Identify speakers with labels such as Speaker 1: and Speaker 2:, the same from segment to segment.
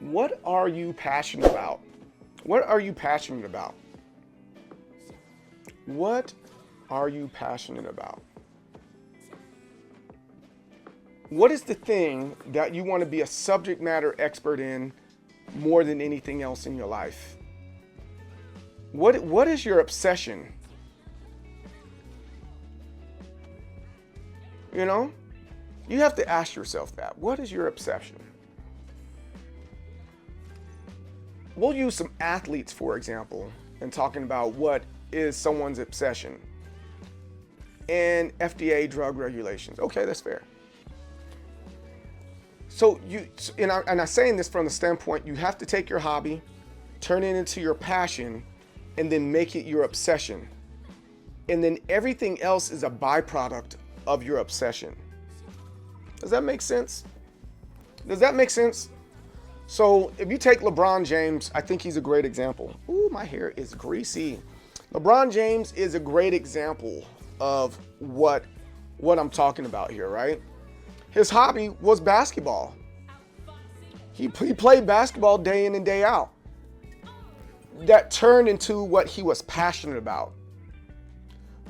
Speaker 1: What are you passionate about? What are you passionate about? What are you passionate about? What is the thing that you want to be a subject matter expert in more than anything else in your life? What is your obsession? You know, you have to ask yourself that. What is your obsession? We'll use some athletes, for example, in talking about what is someone's obsession. And FDA drug regulations. Okay, that's fair. So I'm saying this from the standpoint, you have to take your hobby, turn it into your passion, and then make it your obsession. And then everything else is a byproduct of your obsession. Does that make sense? Does that make sense? So if you take LeBron James, I think he's a great example. Ooh, my hair is greasy. LeBron James is a great example of what I'm talking about here, right? His hobby was basketball. He played basketball day in and day out. That turned into what he was passionate about.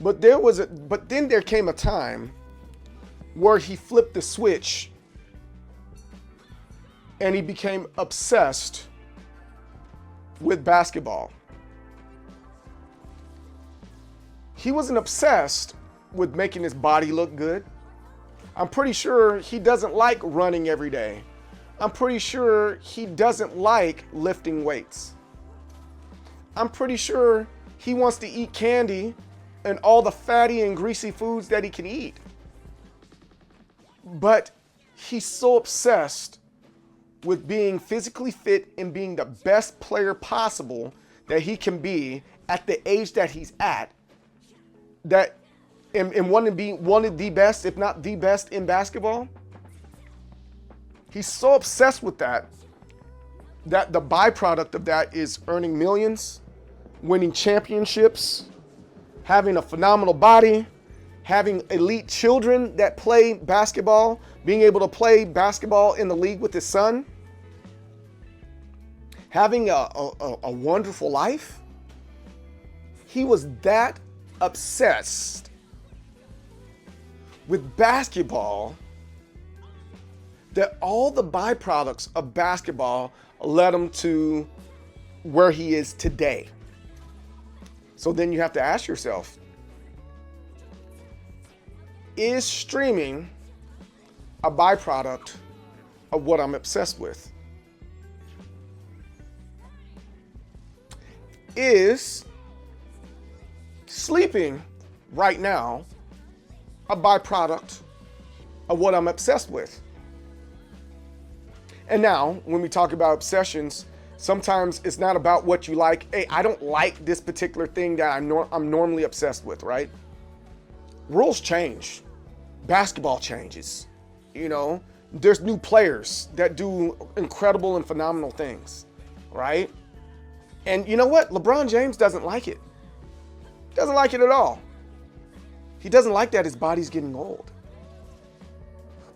Speaker 1: But then there came a time where he flipped the switch and he became obsessed with basketball. He wasn't obsessed with making his body look good. I'm pretty sure he doesn't like running every day. I'm pretty sure he doesn't like lifting weights. I'm pretty sure he wants to eat candy and all the fatty and greasy foods that he can eat. But he's so obsessed with being physically fit and being the best player possible that he can be at the age that he's at, that and wanting to be one of the best, if not the best in basketball. He's so obsessed with that the byproduct of that is earning millions, winning championships, having a phenomenal body, having elite children that play basketball, being able to play basketball in the league with his son, having a wonderful life. He was that obsessed with basketball that all the byproducts of basketball led him to where he is today. So then you have to ask yourself, is streaming a byproduct of what I'm obsessed with? Is sleeping right now a byproduct of what I'm obsessed with? And now, when we talk about obsessions, sometimes it's not about what you like. Hey, I don't like this particular thing that I'm normally obsessed with, right? Rules change. Basketball changes. You know, there's new players that do incredible and phenomenal things, right? And you know what? LeBron James doesn't like it. Doesn't like it at all. He doesn't like that his body's getting old.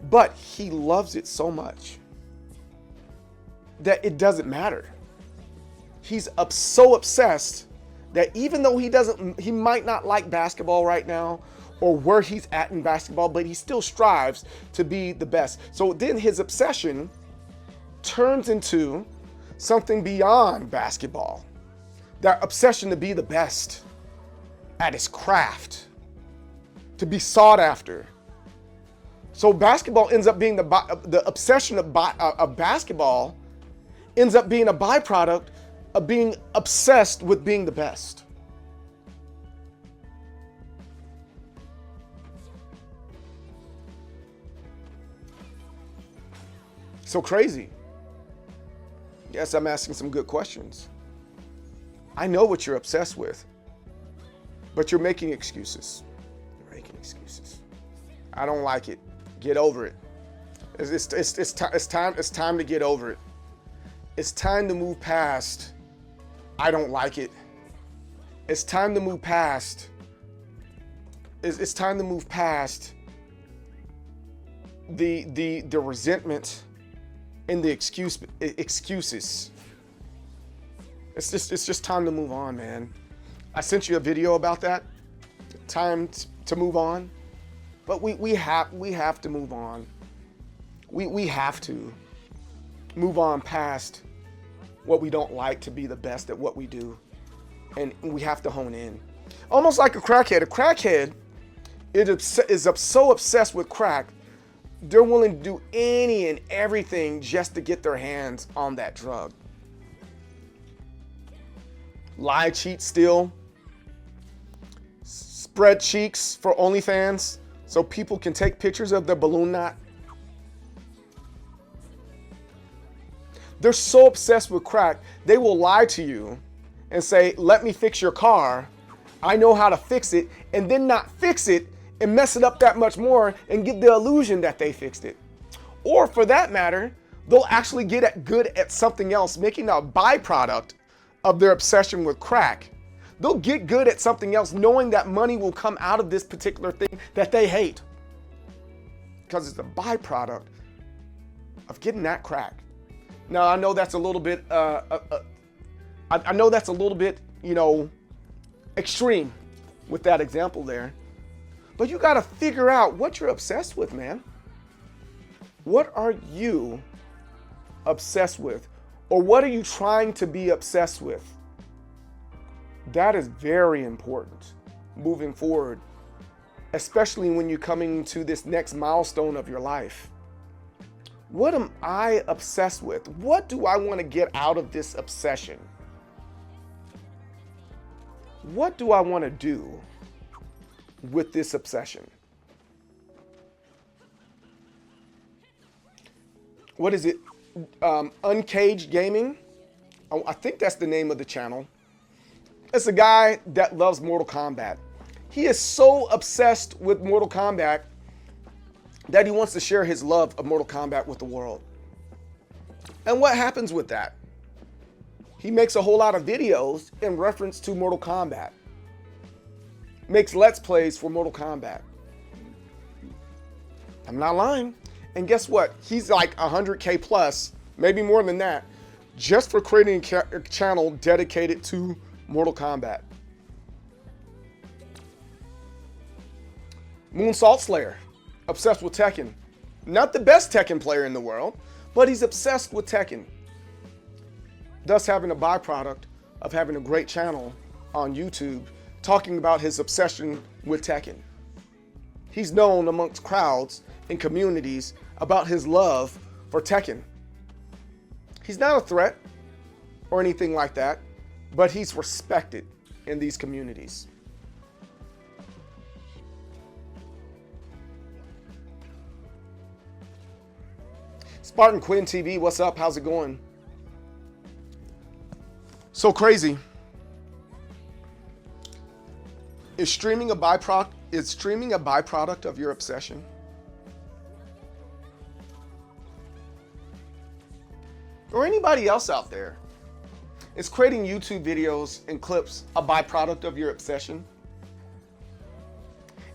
Speaker 1: But he loves it so much that it doesn't matter. He's so obsessed that even though he might not like basketball right now or where he's at in basketball, but he still strives to be the best. So then his obsession turns into something beyond basketball. That obsession to be the best at his craft, to be sought after. So basketball ends up being the obsession of basketball ends up being a byproduct of being obsessed with being the best. So crazy. Yes, I'm asking some good questions. I know what you're obsessed with, but you're making excuses. You're making excuses. I don't like it. Get over it. It's time to get over it. It's time to move past, I don't like it. It's time to move past. It's time to move past the resentment and the excuses. It's just time to move on, man. I sent you a video about that. Time to move on. But we have to move on. We have to move on past what we don't like to be the best at what we do. And we have to hone in. Almost like a crackhead. A crackhead is so obsessed with crack, they're willing to do any and everything just to get their hands on that drug. Lie, cheat, steal. Spread cheeks for OnlyFans so people can take pictures of their balloon knot. They're so obsessed with crack, they will lie to you and say, let me fix your car. I know how to fix it, and then not fix it and mess it up that much more and give the illusion that they fixed it. Or for that matter, they'll actually get good at something else, making a byproduct of their obsession with crack. They'll get good at something else knowing that money will come out of this particular thing that they hate. Because it's a byproduct of getting that crack. Now, I know that's a little bit, I know that's a little bit, extreme with that example there. But you got to figure out what you're obsessed with, man. What are you obsessed with? Or what are you trying to be obsessed with? That is very important moving forward, especially when you're coming to this next milestone of your life. What am I obsessed with? What do I want to get out of this obsession? What do I want to do with this obsession? What is it? Uncaged Gaming? I think that's the name of the channel. It's a guy that loves Mortal Kombat. He is so obsessed with Mortal Kombat that he wants to share his love of Mortal Kombat with the world. And what happens with that? He makes a whole lot of videos in reference to Mortal Kombat. Makes Let's Plays for Mortal Kombat. I'm not lying. And guess what? He's like 100K plus, maybe more than that, just for creating a channel dedicated to Mortal Kombat. MDSoul Slayer, obsessed with Tekken. Not the best Tekken player in the world, but he's obsessed with Tekken. Thus having a byproduct of having a great channel on YouTube talking about his obsession with Tekken. He's known amongst crowds and communities about his love for Tekken. He's not a threat or anything like that, but he's respected in these communities. Spartan Quinn TV, what's up? How's it going? So crazy. Is streaming a byproduct of your obsession? Or anybody else out there? Is creating YouTube videos and clips a byproduct of your obsession?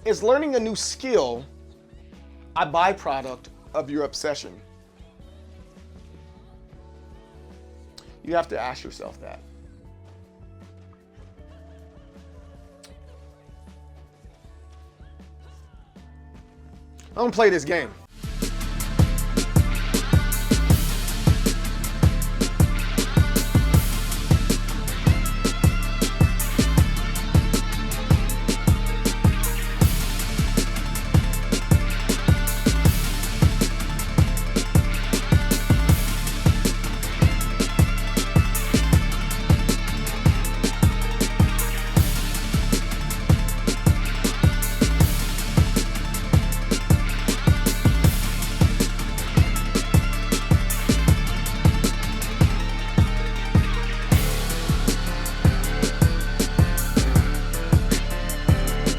Speaker 1: Is learning a new skill a byproduct of your obsession? You have to ask yourself that. I'm gonna play this game.